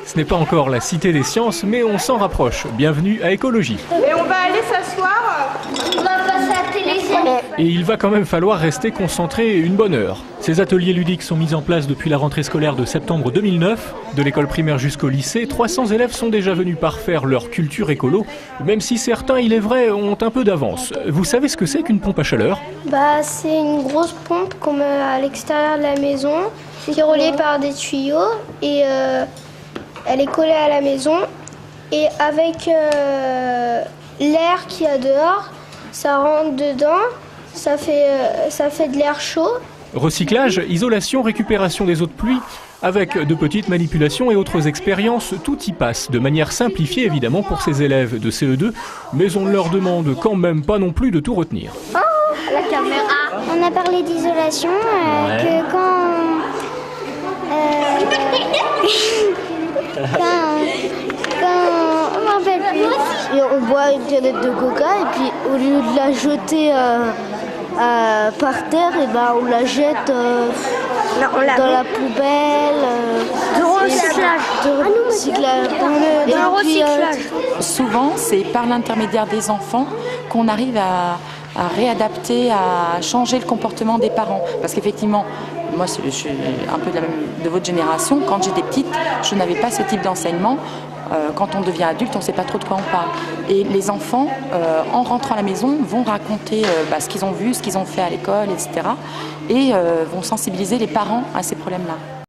Ce n'est pas encore la cité des sciences, mais on s'en rapproche. Bienvenue à Écologie. Et on va aller s'asseoir. On va passer à la télé. Et il va quand même falloir rester concentré une bonne heure. Ces ateliers ludiques sont mis en place depuis la rentrée scolaire de septembre 2009. De l'école primaire jusqu'au lycée, 300 élèves sont déjà venus parfaire leur culture écolo, même si certains, il est vrai, ont un peu d'avance. Vous savez ce que c'est qu'une pompe à chaleur ? C'est une grosse pompe qu'on met à l'extérieur de la maison, qui est reliée par des tuyaux et elle est collée à la maison. Et avec l'air qu'il y a dehors, ça rentre dedans, ça fait de l'air chaud. Recyclage, isolation, récupération des eaux de pluie, avec de petites manipulations et autres expériences, tout y passe, de manière simplifiée évidemment pour ces élèves de CE2, mais on ne leur demande quand même pas non plus de tout retenir. Oh, la caméra. On a parlé d'isolation, que on m'en rappelle plus. Et on boit une canette de coca et puis au lieu de la jeter par terre, on la jette dans la poubelle. De recyclage. Souvent, c'est par l'intermédiaire des enfants qu'on arrive à réadapter, à changer le comportement des parents. Parce qu'effectivement, moi je suis un peu de votre génération, quand j'étais petite, je n'avais pas ce type d'enseignement. Quand on devient adulte, on ne sait pas trop de quoi on parle. Et les enfants, en rentrant à la maison, vont raconter ce qu'ils ont vu, ce qu'ils ont fait à l'école, etc. Et vont sensibiliser les parents à ces problèmes-là.